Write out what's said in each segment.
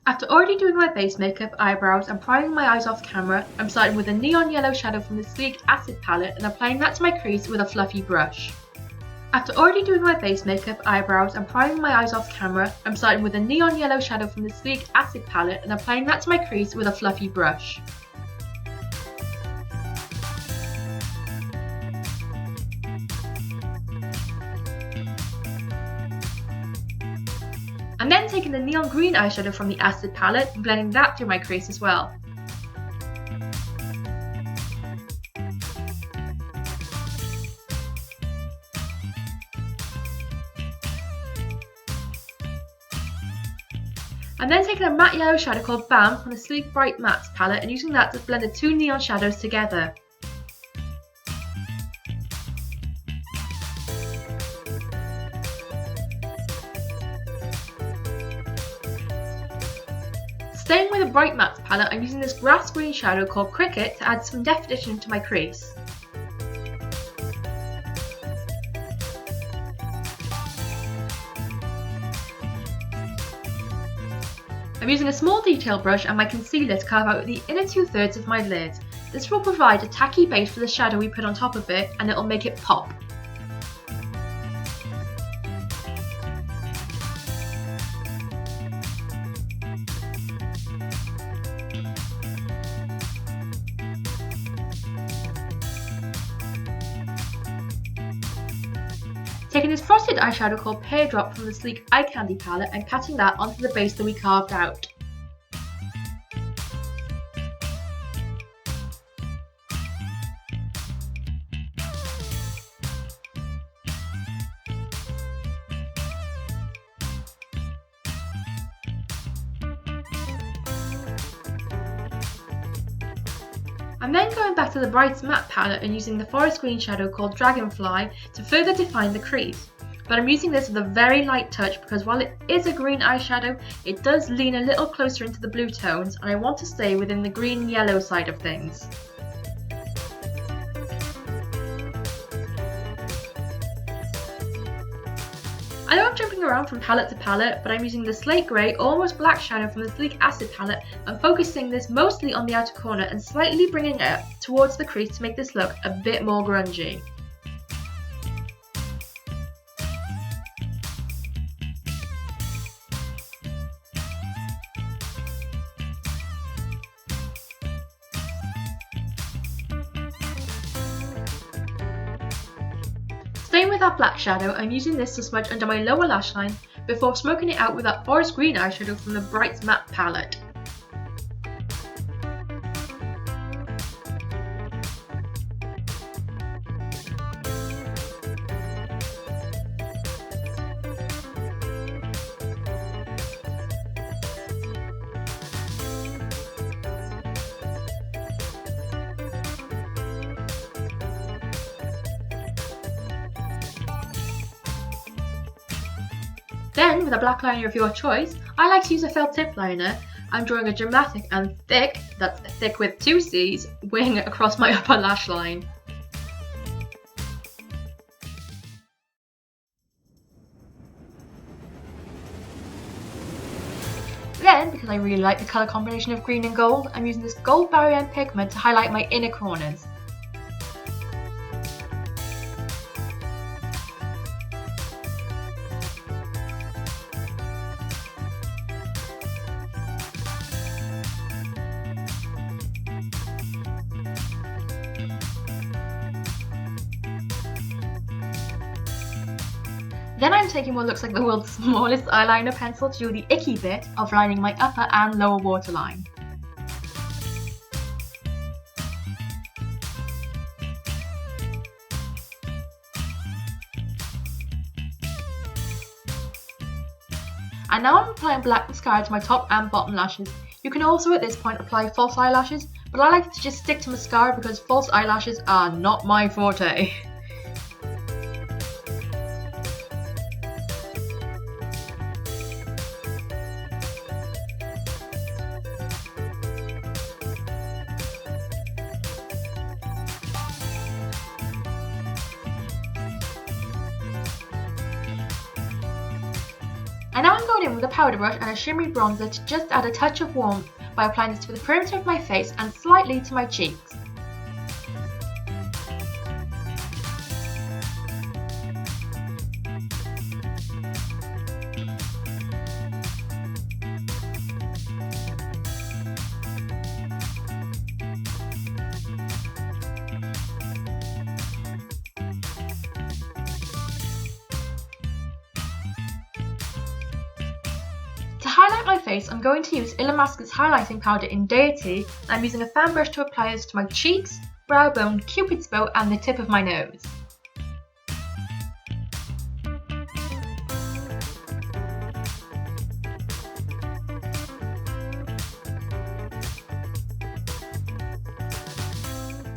After already doing my base makeup, eyebrows and priming my eyes off camera, I'm starting with a neon yellow shadow from the Sleek Acid palette and applying that to my crease with a fluffy brush. After already doing my base makeup, eyebrows and priming my eyes off camera, I'm starting with a neon yellow shadow from the Sleek Acid palette and applying that to my crease with a fluffy brush. I'm then taking the neon green eyeshadow from the Acid palette and blending that through my crease as well. I'm then taking a matte yellow shadow called Bam from the Sleek Bright Mattes palette and using that to blend the two neon shadows together. Staying with the Bright Mattes palette, I'm using this grass green shadow called Cricket to add some definition to my crease. I'm using a small detail brush and my concealer to carve out the inner 2/3 of my lid. This will provide a tacky base for the shadow we put on top of it and it will make it pop. Taking this frosted eyeshadow called Pear Drop from the Sleek Eye Candy palette and patting that onto the base that we carved out. I'm then going back to the Bright Matte palette and using the forest green shadow called Dragonfly to further define the crease. But I'm using this with a very light touch because while it is a green eyeshadow, it does lean a little closer into the blue tones and I want to stay within the green-yellow side of things. I know I'm jumping around from palette to palette, but I'm using the slate grey, almost black shadow from the Sleek Acid palette and focusing this mostly on the outer corner and slightly bringing it up towards the crease to make this look a bit more grungy. Staying with that black shadow, I'm using this to smudge under my lower lash line before smoking it out with that forest green eyeshadow from the Bright Matte palette. Then, with a black liner of your choice, I like to use a felt tip liner. I'm drawing a dramatic and thick, that's thick with 2 C's, wing across my upper lash line. Then, because I really like the colour combination of green and gold, I'm using this gold Barry M pigment to highlight my inner corners. Then I'm taking what looks like the world's smallest eyeliner pencil to do the icky bit of lining my upper and lower waterline. And now I'm applying black mascara to my top and bottom lashes. You can also at this point apply false eyelashes, but I like to just stick to mascara because false eyelashes are not my forte. And now I'm going in with a powder brush and a shimmery bronzer to just add a touch of warmth by applying this to the perimeter of my face and slightly to my cheeks. To highlight my face, I'm going to use Illamasqua's highlighting powder in Deity, and I'm using a fan brush to apply this to my cheeks, brow bone, cupid's bow and the tip of my nose.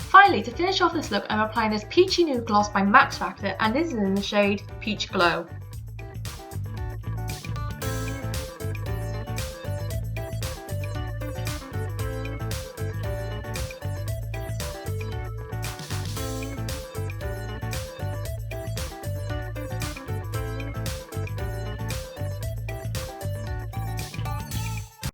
Finally, to finish off this look, I'm applying this Peachy Nude Gloss by Max Factor, and this is in the shade Peach Glow.